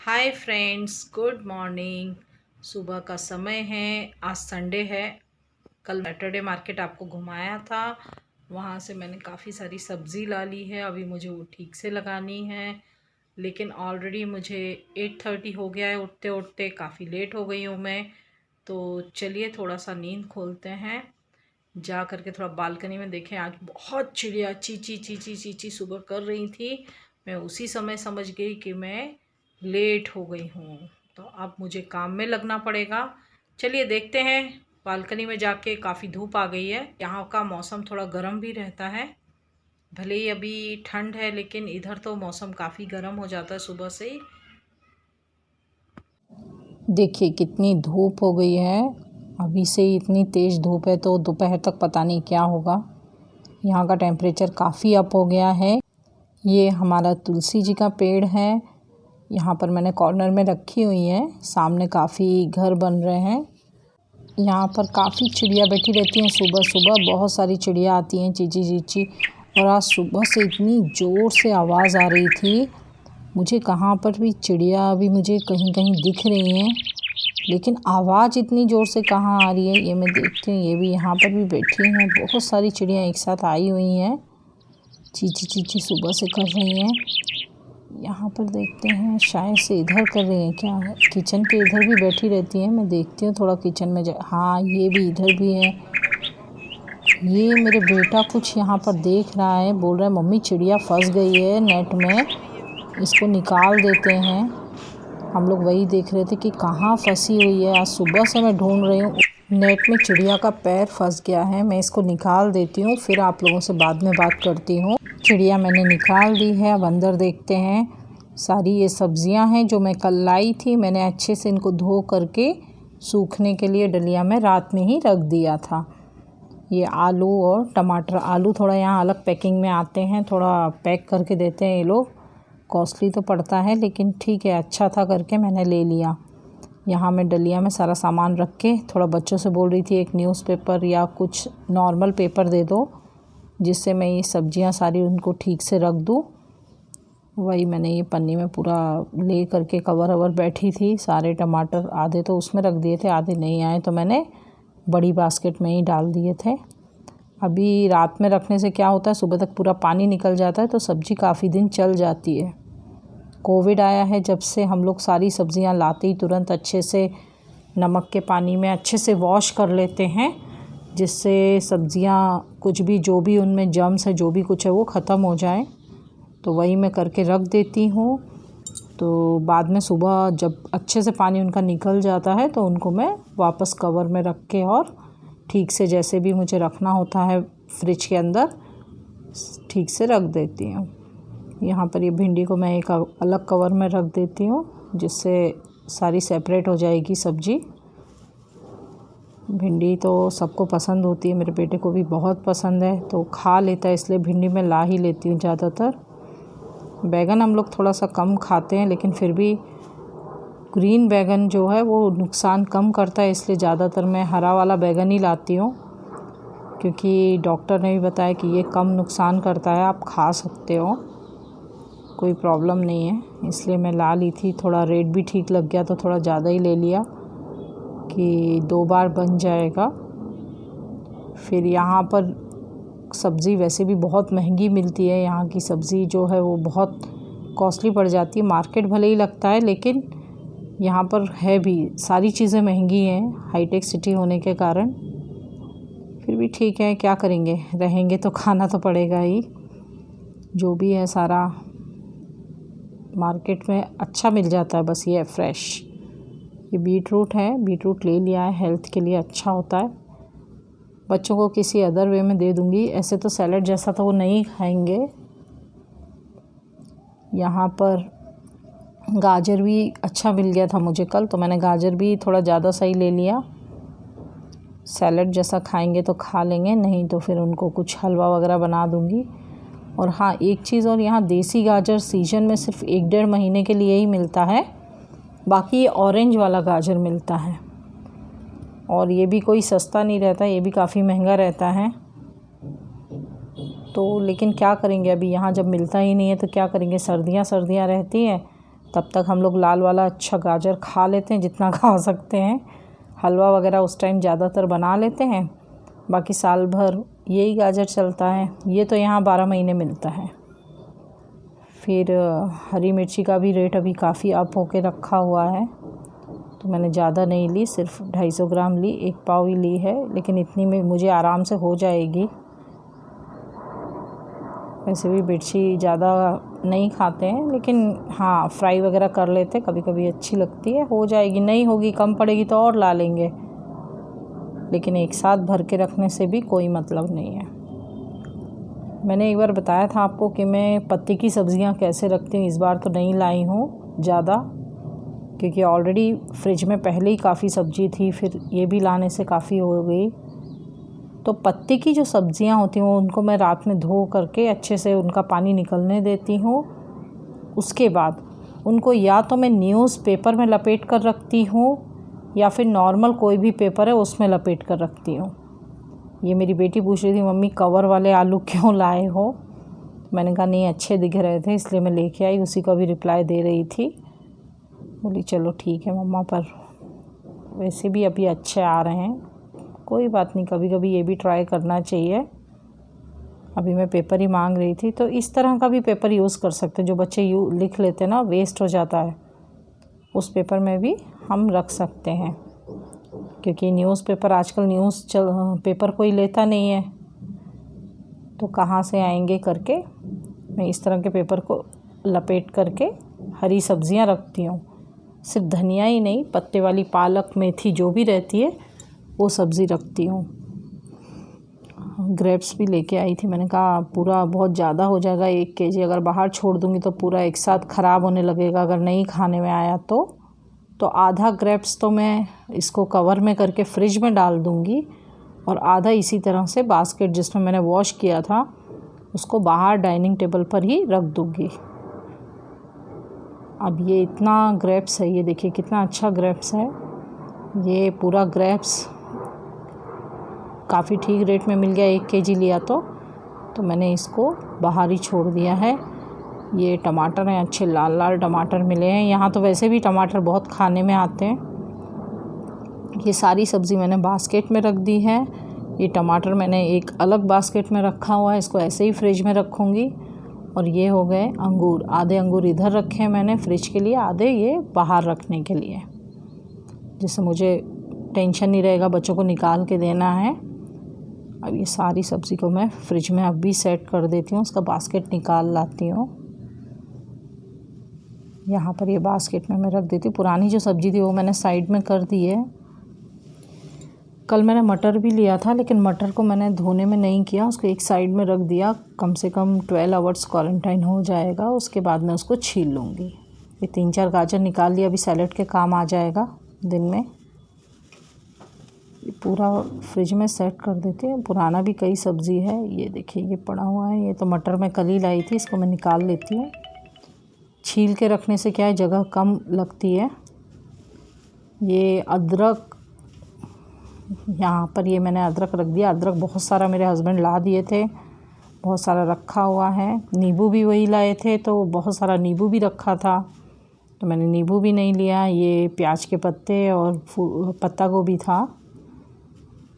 Hi friends, good morning. सुबह का समय है। आज संडे है। कल सैटरडे मार्केट आपको घुमाया था। वहाँ से मैंने काफ़ी सारी सब्ज़ी ला ली है। अभी मुझे वो ठीक से लगानी है, लेकिन ऑलरेडी मुझे 8:30 हो गया है। उठते उठते काफ़ी लेट हो गई हूँ मैं। तो चलिए थोड़ा सा नींद खोलते हैं। जा करके थोड़ा बालकनी में देखें, आज बहुत चिड़िया चींची चींची चींची सुबह कर रही थी। मैं उसी समय समझ गई कि मैं लेट हो गई हूँ, तो अब मुझे काम में लगना पड़ेगा। चलिए देखते हैं। बालकनी में जाके काफ़ी धूप आ गई है। यहाँ का मौसम थोड़ा गर्म भी रहता है। भले ही अभी ठंड है, लेकिन इधर तो मौसम काफ़ी गर्म हो जाता है सुबह से ही। देखिए कितनी धूप हो गई है। अभी से ही इतनी तेज़ धूप है तो दोपहर तक पता नहीं क्या होगा। यहाँ का टेम्परेचर काफ़ी अप हो गया है। ये हमारा तुलसी जी का पेड़ है। यहाँ पर मैंने कॉर्नर में रखी हुई है। सामने काफ़ी घर बन रहे हैं। यहाँ पर काफ़ी चिड़िया बैठी रहती हैं। सुबह सुबह बहुत सारी चिड़िया आती हैं, चींची चींची। और आज सुबह से इतनी ज़ोर से आवाज़ आ रही थी। मुझे कहाँ पर भी चिड़िया अभी मुझे कहीं कहीं दिख रही हैं, लेकिन आवाज़ इतनी ज़ोर से कहाँ आ रही है ये मैं देखती हूँ। ये भी यहाँ पर भी बैठी हैं। बहुत सारी चिड़िया एक साथ आई हुई हैं, चींची चींची सुबह से कर रही हैं। यहाँ पर देखते हैं, शायद से इधर कर रही हैं क्या। किचन के इधर भी बैठी रहती हैं। मैं देखती हूँ थोड़ा किचन में हाँ, ये भी इधर भी है। ये मेरे बेटा कुछ यहाँ पर देख रहा है, बोल रहा है मम्मी चिड़िया फंस गई है नेट में, इसको निकाल देते हैं। हम लोग वही देख रहे थे कि कहाँ फंसी हुई है। आज सुबह से मैं ढूंढ रही हूँ। नेट में चिड़िया का पैर फंस गया है। मैं इसको निकाल देती हूँ, फिर आप लोगों से बाद में बात करती हूँ। चिड़िया मैंने निकाल दी है। अब अंदर देखते हैं। सारी ये सब्जियां हैं जो मैं कल लाई थी। मैंने अच्छे से इनको धो करके सूखने के लिए डलिया में रात में ही रख दिया था। ये आलू और टमाटर, आलू थोड़ा यहाँ अलग पैकिंग में आते हैं, थोड़ा पैक करके देते हैं ये लोग। कॉस्टली तो पड़ता है, लेकिन ठीक है, अच्छा था करके मैंने ले लिया। यहाँ मैं डलिया में सारा सामान रख के थोड़ा बच्चों से बोल रही थी एक न्यूज़पेपर या कुछ नॉर्मल पेपर दे दो, जिससे मैं ये सब्जियाँ सारी उनको ठीक से रख दूँ। वही मैंने ये पन्नी में पूरा ले करके कवर अवर बैठी थी। सारे टमाटर आधे तो उसमें रख दिए थे, आधे नहीं आए तो मैंने बड़ी बास्केट में ही डाल दिए थे। अभी रात में रखने से क्या होता है, सुबह तक पूरा पानी निकल जाता है तो सब्ज़ी काफ़ी दिन चल जाती है। कोविड आया है जब से, हम लोग सारी सब्ज़ियां लाते ही तुरंत अच्छे से नमक के पानी में अच्छे से वॉश कर लेते हैं, जिससे सब्ज़ियां कुछ भी जो भी उनमें जर्म्स है जो भी कुछ है वो ख़त्म हो जाए। तो वही मैं करके रख देती हूँ। तो बाद में सुबह जब अच्छे से पानी उनका निकल जाता है तो उनको मैं वापस कवर में रख के और ठीक से जैसे भी मुझे रखना होता है फ्रिज के अंदर ठीक से रख देती हूँ। यहाँ पर ये भिंडी को मैं एक अलग कवर में रख देती हूँ, जिससे सारी सेपरेट हो जाएगी सब्ज़ी। भिंडी तो सबको पसंद होती है, मेरे बेटे को भी बहुत पसंद है तो खा लेता है, इसलिए भिंडी मैं ला ही लेती हूँ ज़्यादातर। बैगन हम लोग थोड़ा सा कम खाते हैं, लेकिन फिर भी ग्रीन बैगन जो है वो नुकसान कम करता है, इसलिए ज़्यादातर मैं हरा वाला बैगन ही लाती हूँ, क्योंकि डॉक्टर ने भी बताया कि ये कम नुकसान करता है, आप खा सकते हो, कोई प्रॉब्लम नहीं है। इसलिए मैं ला ली थी। थोड़ा रेट भी ठीक लग गया तो थोड़ा ज़्यादा ही ले लिया कि 2 बार बन जाएगा। फिर यहाँ पर सब्ज़ी वैसे भी बहुत महंगी मिलती है। यहाँ की सब्ज़ी जो है वो बहुत कॉस्टली पड़ जाती है। मार्केट भले ही लगता है, लेकिन यहाँ पर है भी सारी चीज़ें महंगी हैं हाईटेक सिटी होने के कारण। फिर भी ठीक है, क्या करेंगे, रहेंगे तो खाना तो पड़ेगा ही। जो भी है सारा मार्केट में अच्छा मिल जाता है, बस ये है फ्रेश। ये बीट रूट है, बीट रूट ले लिया है, हेल्थ के लिए अच्छा होता है। बच्चों को किसी अदर वे में दे दूँगी, ऐसे तो सैलेड जैसा तो वो नहीं खाएंगे। यहाँ पर गाजर भी अच्छा मिल गया था मुझे कल, तो मैंने गाजर भी थोड़ा ज़्यादा सही ले लिया। सैलेड जैसा खाएंगे तो खा लेंगे, नहीं तो फिर उनको कुछ हलवा वगैरह बना दूँगी। और हाँ, एक चीज़ और, यहाँ देसी गाजर सीजन में सिर्फ 1-1.5 महीने के लिए ही मिलता है, बाकी ये ऑरेंज वाला गाजर मिलता है। और ये भी कोई सस्ता नहीं रहता, ये भी काफ़ी महंगा रहता है। तो लेकिन क्या करेंगे, अभी यहाँ जब मिलता ही नहीं है तो क्या करेंगे, सर्दियाँ सर्दियाँ रहती हैं तब तक हम लोग लाल वाला अच्छा गाजर खा लेते हैं जितना खा सकते हैं। हलवा वगैरह उस टाइम ज़्यादातर बना लेते हैं, बाकी साल भर यही गाजर चलता है। ये तो यहाँ 12 महीने मिलता है। फिर हरी मिर्ची का भी रेट अभी काफ़ी अप होके रखा हुआ है, तो मैंने ज़्यादा नहीं ली, सिर्फ 250 ग्राम ली, 1 पाव ही ली है, लेकिन इतनी में मुझे आराम से हो जाएगी। वैसे भी मिर्ची ज़्यादा नहीं खाते हैं, लेकिन हाँ फ्राई वगैरह कर लेते कभी कभी, अच्छी लगती है, हो जाएगी। नहीं होगी, कम पड़ेगी तो और ला लेंगे, लेकिन एक साथ भर के रखने से भी कोई मतलब नहीं है। मैंने एक बार बताया था आपको कि मैं पत्ते की सब्ज़ियां कैसे रखती हूँ। इस बार तो नहीं लाई हूँ ज़्यादा, क्योंकि ऑलरेडी फ्रिज में पहले ही काफ़ी सब्ज़ी थी, फिर ये भी लाने से काफ़ी हो गई। तो पत्ते की जो सब्ज़ियां होती हैं उनको मैं रात में धो करके अच्छे से उनका पानी निकलने देती हूँ। उसके बाद उनको या तो मैं न्यूज़पेपर में लपेट कर रखती हूँ, या फिर नॉर्मल कोई भी पेपर है उसमें लपेट कर रखती हूँ। ये मेरी बेटी पूछ रही थी, मम्मी कवर वाले आलू क्यों लाए हो? मैंने कहा नहीं, अच्छे दिख रहे थे इसलिए मैं लेके आई। उसी को भी रिप्लाई दे रही थी, बोली चलो ठीक है मम्मा, पर वैसे भी अभी अच्छे आ रहे हैं, कोई बात नहीं, कभी कभी ये भी ट्राई करना चाहिए। अभी मैं पेपर ही मांग रही थी, तो इस तरह का भी पेपर यूज़ कर सकते हैं। जो बच्चे लिख लेते हैं ना, वेस्ट हो जाता है, उस पेपर में भी हम रख सकते हैं, क्योंकि न्यूज़पेपर आजकल पेपर कोई लेता नहीं है, तो कहाँ से आएंगे करके मैं इस तरह के पेपर को लपेट करके हरी सब्जियां रखती हूँ। सिर्फ धनिया ही नहीं, पत्ते वाली पालक, मेथी जो भी रहती है वो सब्ज़ी रखती हूँ। ग्रेप्स भी लेके आई थी, मैंने कहा पूरा बहुत ज़्यादा हो जाएगा 1 केजी, अगर बाहर छोड़ दूँगी तो पूरा एक साथ ख़राब होने लगेगा अगर नहीं खाने में आया तो आधा ग्रेप्स तो मैं इसको कवर में करके फ्रिज में डाल दूँगी, और आधा इसी तरह से बास्केट जिसमें मैंने वॉश किया था उसको बाहर डाइनिंग टेबल पर ही रख दूँगी। अब ये इतना ग्रेप्स है, ये देखिए कितना अच्छा ग्रेप्स है। ये पूरा ग्रेप्स काफ़ी ठीक रेट में मिल गया, 1 केजी लिया तो मैंने इसको बाहर ही छोड़ दिया है। ये टमाटर हैं, अच्छे लाल लाल टमाटर मिले हैं। यहाँ तो वैसे भी टमाटर बहुत खाने में आते हैं। ये सारी सब्ज़ी मैंने बास्केट में रख दी है। ये टमाटर मैंने एक अलग बास्केट में रखा हुआ है, इसको ऐसे ही फ्रिज में रखूँगी। और ये हो गए अंगूर, आधे अंगूर इधर रखे हैं मैंने फ्रिज के लिए, आधे ये बाहर रखने के लिए, जिससे मुझे टेंशन नहीं रहेगा, बच्चों को निकाल के देना है। अब ये सारी सब्ज़ी को मैं फ्रिज में अभी सेट कर देती हूँ, उसका बास्केट निकाल लाती हूँ। यहाँ पर ये बास्केट में मैं रख देती हूँ। पुरानी जो सब्ज़ी थी वो मैंने साइड में कर दी है। कल मैंने मटर भी लिया था, लेकिन मटर को मैंने धोने में नहीं किया, उसको एक साइड में रख दिया। कम से कम 12 आवर्स क्वारंटाइन हो जाएगा, उसके बाद मैं उसको छील लूँगी। ये 3-4 गाजर निकाल लिया, अभी सैलेड के काम आ जाएगा दिन में। ये पूरा फ्रिज में सेट कर देते हैं। पुराना भी कई सब्ज़ी है, ये देखिए ये पड़ा हुआ है। ये तो मटर मैं कल ही लाई थी, इसको मैं निकाल लेती हूँ। छील के रखने से क्या है, जगह कम लगती है। ये अदरक, यहाँ पर ये मैंने अदरक रख दिया। अदरक बहुत सारा मेरे हस्बैंड ला दिए थे, बहुत सारा रखा हुआ है। नींबू भी वही लाए थे, तो बहुत सारा नींबू भी रखा था, तो मैंने नींबू भी नहीं लिया। ये प्याज के पत्ते और पत्ता गोभी था।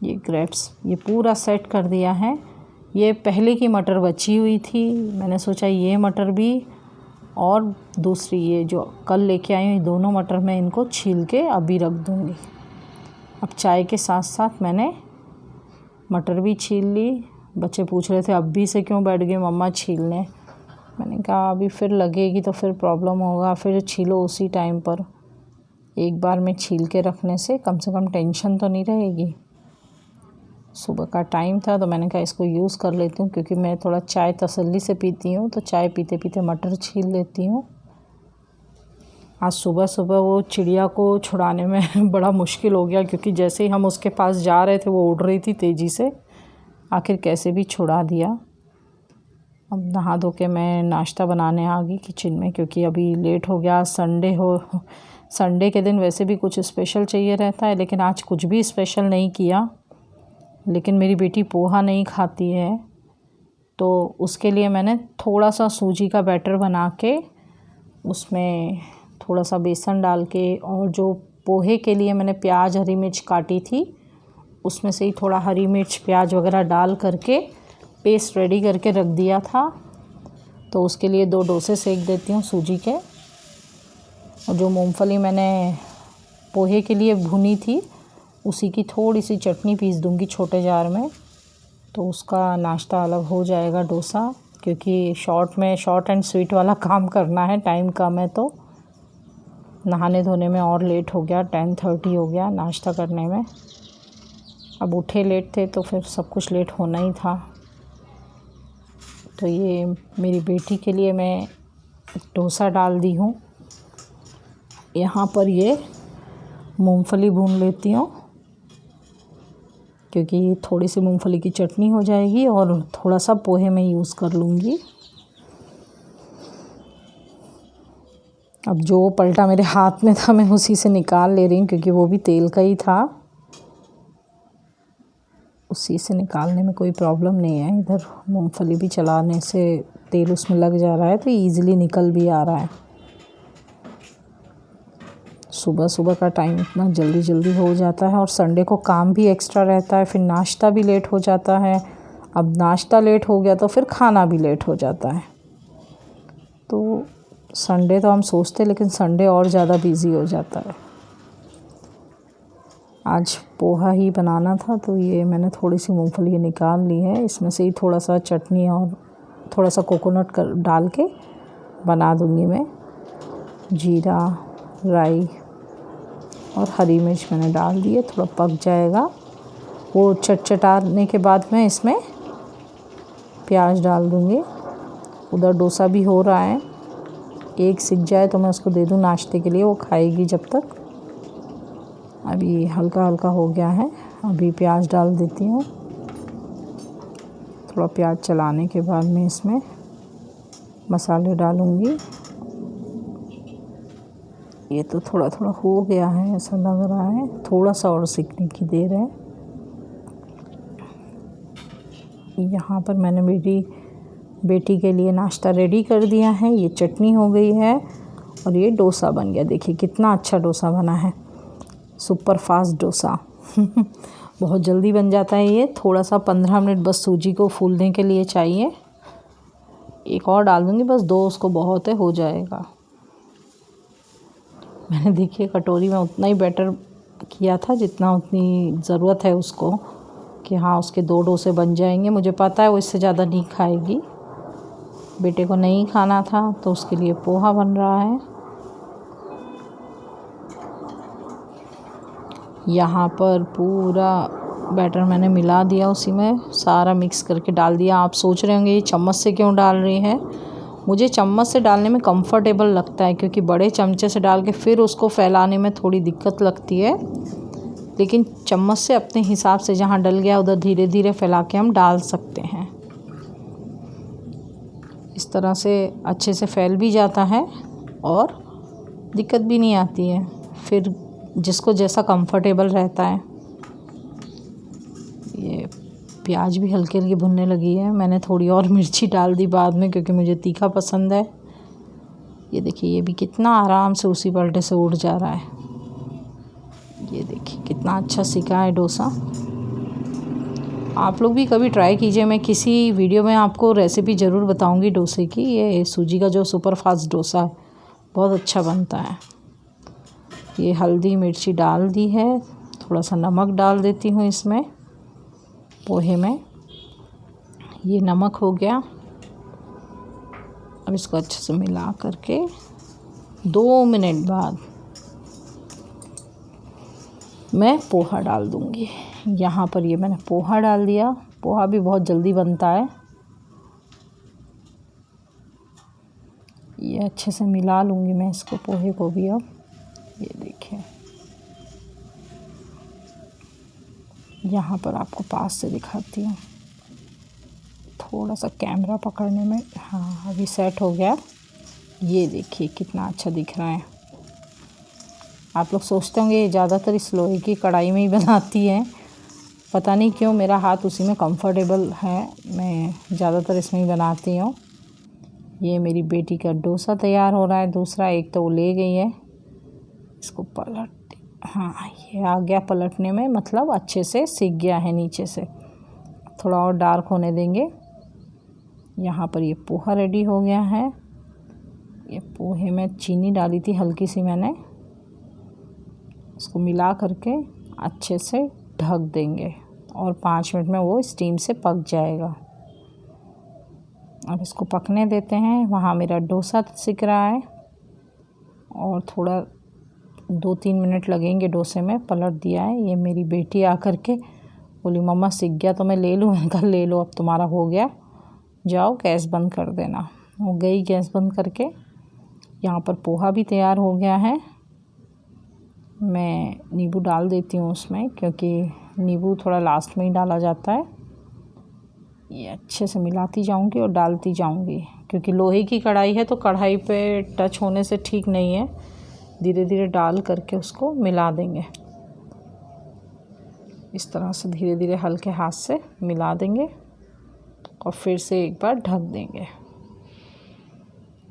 ये ग्रेप्स, ये पूरा सेट कर दिया है। ये पहले की मटर बची हुई थी, मैंने सोचा ये मटर भी और दूसरी ये जो कल लेके आई हूँ, दोनों मटर मैं इनको छील के अभी रख दूँगी। अब चाय के साथ साथ मैंने मटर भी छील ली। बच्चे पूछ रहे थे अभी से क्यों बैठ गए मम्मा छीलने, मैंने कहा अभी फिर लगेगी तो फिर प्रॉब्लम होगा, फिर छीलो उसी टाइम पर। एक बार में छील के रखने से कम टेंशन तो नहीं रहेगी। सुबह का टाइम था तो मैंने कहा इसको यूज़ कर लेती हूँ, क्योंकि मैं थोड़ा चाय तसल्ली से पीती हूँ, तो चाय पीते पीते मटर छील लेती हूँ। आज सुबह सुबह वो चिड़िया को छुड़ाने में बड़ा मुश्किल हो गया, क्योंकि जैसे ही हम उसके पास जा रहे थे वो उड़ रही थी तेज़ी से, आखिर कैसे भी छुड़ा दिया। अब नहा धो के मैं नाश्ता बनाने आ गई किचन में, क्योंकि अभी लेट हो गया। संडे के दिन वैसे भी कुछ स्पेशल चाहिए रहता है, लेकिन आज कुछ भी स्पेशल नहीं किया। लेकिन मेरी बेटी पोहा नहीं खाती है, तो उसके लिए मैंने थोड़ा सा सूजी का बैटर बना के उसमें थोड़ा सा बेसन डाल के, और जो पोहे के लिए मैंने प्याज हरी मिर्च काटी थी उसमें से ही थोड़ा हरी मिर्च प्याज वगैरह डाल करके पेस्ट रेडी करके रख दिया था। तो उसके लिए 2 डोसे सेक देती हूँ सूजी के। और जो मूंगफली मैंने पोहे के लिए भुनी थी उसी की थोड़ी सी चटनी पीस दूँगी छोटे जार में, तो उसका नाश्ता अलग हो जाएगा डोसा। क्योंकि शॉर्ट एंड स्वीट वाला काम करना है, टाइम कम है। तो नहाने धोने में और लेट हो गया, 10:30 हो गया नाश्ता करने में। अब उठे लेट थे तो फिर सब कुछ लेट होना ही था। तो ये मेरी बेटी के लिए मैं डोसा डाल दी हूँ। यहाँ पर ये मूंगफली भून लेती हूँ, क्योंकि थोड़ी सी मूंगफली की चटनी हो जाएगी और थोड़ा सा पोहे में यूज़ कर लूँगी। अब जो पलटा मेरे हाथ में था मैं उसी से निकाल ले रही हूँ, क्योंकि वो भी तेल का ही था। उसी से निकालने में कोई प्रॉब्लम नहीं है। इधर मूंगफली भी चलाने से तेल उसमें लग जा रहा है तो ईज़िली निकल भी आ रहा है। सुबह सुबह का टाइम इतना जल्दी जल्दी हो जाता है, और संडे को काम भी एक्स्ट्रा रहता है, फिर नाश्ता भी लेट हो जाता है। अब नाश्ता लेट हो गया तो फिर खाना भी लेट हो जाता है। तो संडे तो हम सोचते, लेकिन संडे और ज़्यादा बिज़ी हो जाता है। आज पोहा ही बनाना था तो ये मैंने थोड़ी सी मूंगफली निकाल ली है। इसमें से ही थोड़ा सा चटनी और थोड़ा सा कोकोनट डाल के बना दूँगी मैं। जीरा, राई और हरी मिर्च मैंने डाल दी है, थोड़ा पक जाएगा। वो चटचटाने के बाद मैं इसमें प्याज डाल दूँगी। उधर डोसा भी हो रहा है, एक सिक जाए तो मैं उसको दे दूँ नाश्ते के लिए, वो खाएगी जब तक। अभी हल्का हल्का हो गया है, अभी प्याज डाल देती हूँ। थोड़ा प्याज चलाने के बाद मैं इसमें मसाले डालूँगी। ये तो थोड़ा थोड़ा हो गया है, ऐसा लग रहा है, थोड़ा सा और सीखने की देर है। यहाँ पर मैंने मेरी बेटी के लिए नाश्ता रेडी कर दिया है। ये चटनी हो गई है और ये डोसा बन गया। देखिए कितना अच्छा डोसा बना है, सुपर फास्ट डोसा। बहुत जल्दी बन जाता है ये। थोड़ा सा 15 मिनट बस सूजी को फूलने के लिए चाहिए। एक और डाल दूँगी, बस 2 उसको बहुत है, हो जाएगा। मैंने देखिए कटोरी में उतना ही बैटर किया था जितना उतनी ज़रूरत है उसको, कि हाँ उसके 2 डोसे बन जाएंगे। मुझे पता है वो इससे ज़्यादा नहीं खाएगी। बेटे को नहीं खाना था तो उसके लिए पोहा बन रहा है। यहाँ पर पूरा बैटर मैंने मिला दिया, उसी में सारा मिक्स करके डाल दिया। आप सोच रहे होंगे ये चम्मच से क्यों डाल रही है। मुझे चम्मच से डालने में कंफर्टेबल लगता है, क्योंकि बड़े चमचे से डाल के फिर उसको फैलाने में थोड़ी दिक्कत लगती है। लेकिन चम्मच से अपने हिसाब से जहाँ डल गया उधर धीरे धीरे फैला के हम डाल सकते हैं। इस तरह से अच्छे से फैल भी जाता है और दिक्कत भी नहीं आती है, फिर जिसको जैसा कंफर्टेबल रहता है। ये प्याज भी हल्की हल्की भुनने लगी है। मैंने थोड़ी और मिर्ची डाल दी बाद में, क्योंकि मुझे तीखा पसंद है। ये देखिए ये भी कितना आराम से उसी पलटे से उड़ जा रहा है। ये देखिए कितना अच्छा सिका है डोसा। आप लोग भी कभी ट्राई कीजिए। मैं किसी वीडियो में आपको रेसिपी ज़रूर बताऊंगी डोसे की। ये सूजी का जो सुपर फास्ट डोसा है बहुत अच्छा बनता है। ये हल्दी मिर्ची डाल दी है, थोड़ा सा नमक डाल देती हूँ इसमें पोहे में। ये नमक हो गया। अब इसको अच्छे से मिला करके 2 मिनट बाद मैं पोहा डाल दूँगी। यहाँ पर ये मैंने पोहा डाल दिया। पोहा भी बहुत जल्दी बनता है। ये अच्छे से मिला लूँगी मैं इसको, पोहे को भी। अब ये देखिए यहाँ पर आपको पास से दिखाती हूँ, थोड़ा सा कैमरा पकड़ने में। हाँ अभी सेट हो गया। ये देखिए कितना अच्छा दिख रहा है। आप लोग सोचते होंगे ये ज़्यादातर इस लोहे की कढ़ाई में ही बनाती हैं, पता नहीं क्यों मेरा हाथ उसी में कंफर्टेबल है, मैं ज़्यादातर इसमें ही बनाती हूँ। ये मेरी बेटी का डोसा तैयार हो रहा है दूसरा। एक तो वो ले गई है, इसको पलट, हाँ ये आ गया पलटने में, मतलब अच्छे से सीख गया है नीचे से। थोड़ा और डार्क होने देंगे। यहाँ पर ये पोहा रेडी हो गया है। ये पोहे में चीनी डाली थी हल्की सी मैंने, इसको मिला करके अच्छे से ढक देंगे और 5 मिनट में वो स्टीम से पक जाएगा। अब इसको पकने देते हैं। वहाँ मेरा डोसा सिक रहा है और थोड़ा 2-3 मिनट लगेंगे डोसे में। पलट दिया है। ये मेरी बेटी आकर के बोली मम्मा सिक गया तो मैं ले लूँ। मैंने कहा ले लो, अब तुम्हारा हो गया, जाओ गैस बंद कर देना। वो गई गैस बंद करके। यहाँ पर पोहा भी तैयार हो गया है। मैं नींबू डाल देती हूँ उसमें, क्योंकि नींबू थोड़ा लास्ट में ही डाला जाता है। ये अच्छे से मिलाती जाऊंगी और डालती जाऊंगी, क्योंकि लोहे की कढ़ाई है तो कढ़ाई पे टच होने से ठीक नहीं है। धीरे धीरे डाल करके उसको मिला देंगे। इस तरह से धीरे धीरे हल्के हाथ से मिला देंगे और फिर से एक बार ढक देंगे।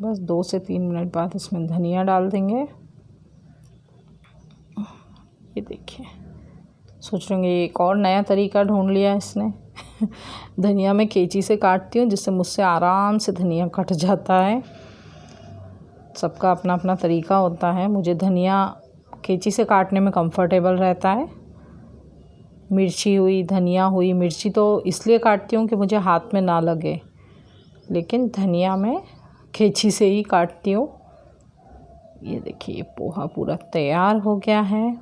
बस 2 से 3 मिनट बाद इसमें धनिया डाल देंगे। ये देखिए, सोच रहे होंगे एक और नया तरीका ढूंढ लिया इसने। धनिया मैं कैंची से काटती हूँ, जिससे मुझसे आराम से धनिया कट जाता है। सबका अपना अपना तरीका होता है। मुझे धनिया कैंची से काटने में कंफर्टेबल रहता है। मिर्ची हुई, धनिया हुई, मिर्ची तो इसलिए काटती हूँ कि मुझे हाथ में ना लगे, लेकिन धनिया मैं कैंची से ही काटती हूँ। ये देखिए, पोहा पूरा तैयार हो गया है,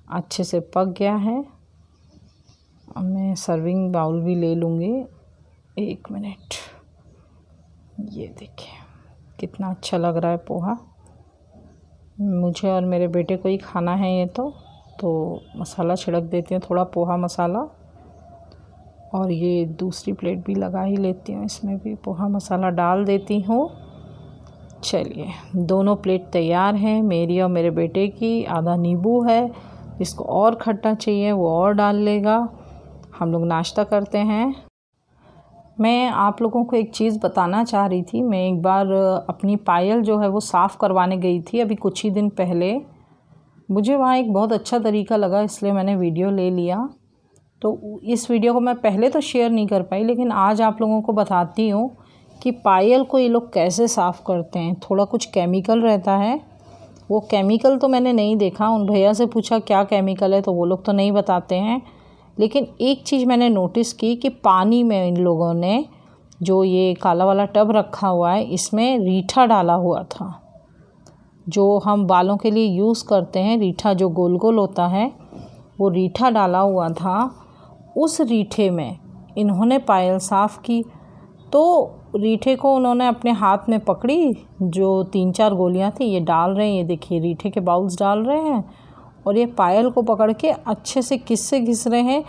अच्छे से पक गया है। अब मैं सर्विंग बाउल भी ले लूँगी। 1 मिनट। ये देखिए कितना अच्छा लग रहा है पोहा। मुझे और मेरे बेटे को ही खाना है ये तो मसाला छिड़क देती हूँ, थोड़ा पोहा मसाला। और ये दूसरी प्लेट भी लगा ही लेती हूँ, इसमें भी पोहा मसाला डाल देती हूँ। चलिए, दोनों प्लेट तैयार हैं, मेरी और मेरे बेटे की। आधा नींबू है, जिसको और खट्टा चाहिए वो और डाल लेगा। हम लोग नाश्ता करते हैं। मैं आप लोगों को एक चीज़ बताना चाह रही थी। मैं एक बार अपनी पायल जो है वो साफ़ करवाने गई थी अभी कुछ ही दिन पहले। मुझे वहाँ एक बहुत अच्छा तरीका लगा, इसलिए मैंने वीडियो ले लिया। तो इस वीडियो को मैं पहले तो शेयर नहीं कर पाई, लेकिन आज आप लोगों को बताती हूँ कि पायल को ये लोग कैसे साफ़ करते हैं। थोड़ा कुछ केमिकल रहता है, वो केमिकल तो मैंने नहीं देखा। उन भैया से पूछा क्या केमिकल है, तो वो लोग तो नहीं बताते हैं। लेकिन एक चीज़ मैंने नोटिस की कि पानी में इन लोगों ने जो ये काला वाला टब रखा हुआ है, इसमें रीठा डाला हुआ था। जो हम बालों के लिए यूज़ करते हैं, रीठा जो गोल गोल होता है, वो रीठा डाला हुआ था। उस रीठे में इन्होंने पायल साफ़ की। तो रीठे को उन्होंने अपने हाथ में पकड़ी, जो 3-4 गोलियां थी ये डाल रहे हैं। ये देखिए रीठे के बाउल्स डाल रहे हैं और ये पायल को पकड़ के अच्छे से किससे घिस रहे हैं,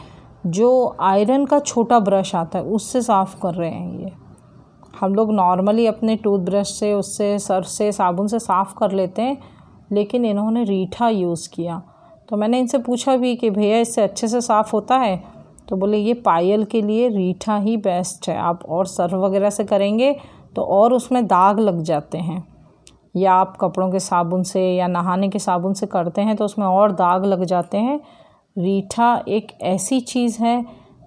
जो आयरन का छोटा ब्रश आता है उससे साफ़ कर रहे हैं। ये हम लोग नॉर्मली अपने टूथब्रश से, उससे, सर्फ से, साबुन से साफ़ कर लेते हैं, लेकिन इन्होंने रीठा यूज़ किया। तो मैंने इनसे पूछा भी कि भैया इससे अच्छे से साफ़ होता है, तो बोले ये पायल के लिए रीठा ही बेस्ट है। आप और सर्फ वगैरह से करेंगे तो और उसमें दाग लग जाते हैं, या आप कपड़ों के साबुन से या नहाने के साबुन से करते हैं तो उसमें और दाग लग जाते हैं। रीठा एक ऐसी चीज़ है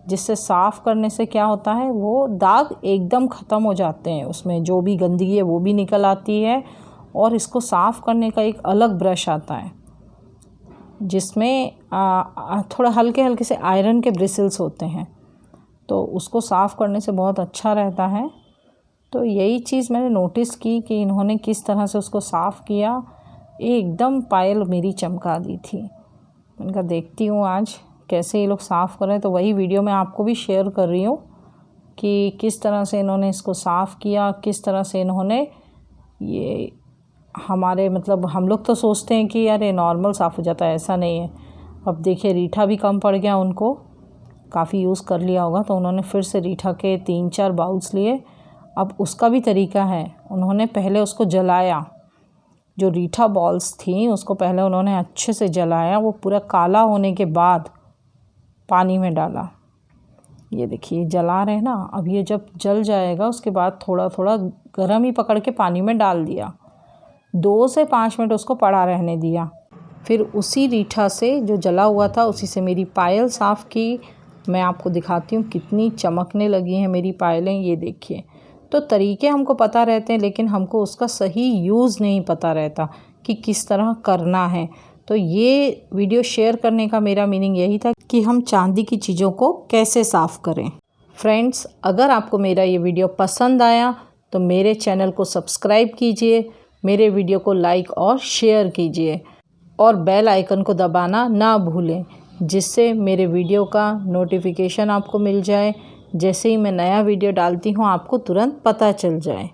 जिससे साफ़ करने से क्या होता है, वो दाग एकदम ख़त्म हो जाते हैं। उसमें जो भी गंदगी है वो भी निकल आती है। और इसको साफ़ करने का एक अलग ब्रश आता है, जिसमें थोड़ा हल्के हल्के से आयरन के ब्रिसल्स होते हैं, तो उसको साफ़ करने से बहुत अच्छा रहता है। तो यही चीज़ मैंने नोटिस की कि इन्होंने किस तरह से उसको साफ़ किया। एकदम पायल मेरी चमका दी थी। मैंने कहा देखती हूँ आज कैसे ये लोग साफ़ कर रहे हैं। तो वही वीडियो मैं आपको भी शेयर कर रही हूँ कि किस तरह से इन्होंने इसको साफ़ किया, किस तरह से इन्होंने ये हमारे, मतलब हम लोग तो सोचते हैं कि यार ये नॉर्मल साफ़ हो जाता है, ऐसा नहीं है। अब देखिए रीठा भी कम पड़ गया, उनको काफ़ी यूज़ कर लिया होगा, तो उन्होंने फिर से रीठा के 3-4 बाउल्स लिए। अब उसका भी तरीका है, उन्होंने पहले उसको जलाया। जो रीठा बॉल्स थी उसको पहले उन्होंने अच्छे से जलाया। वो पूरा काला होने के बाद पानी में डाला। ये देखिए जला रहे हैं ना। अब ये जब जल जाएगा उसके बाद थोड़ा थोड़ा गर्म ही पकड़ के पानी में डाल दिया, 2 से 5 मिनट उसको पड़ा रहने दिया। फिर उसी रीठा से जो जला हुआ था उसी से मेरी पायल साफ़ की। मैं आपको दिखाती हूँ कितनी चमकने लगी हैं मेरी पायलें, ये देखिए। तो तरीके हमको पता रहते हैं लेकिन हमको उसका सही यूज़ नहीं पता रहता कि किस तरह करना है। तो ये वीडियो शेयर करने का मेरा मीनिंग यही था कि हम चांदी की चीज़ों को कैसे साफ़ करें। फ्रेंड्स, अगर आपको मेरा ये वीडियो पसंद आया तो मेरे चैनल को सब्सक्राइब कीजिए, मेरे वीडियो को लाइक और शेयर कीजिए और बेल आइकन को दबाना ना भूलें, जिससे मेरे वीडियो का नोटिफिकेशन आपको मिल जाए। जैसे ही मैं नया वीडियो डालती हूँ आपको तुरंत पता चल जाए।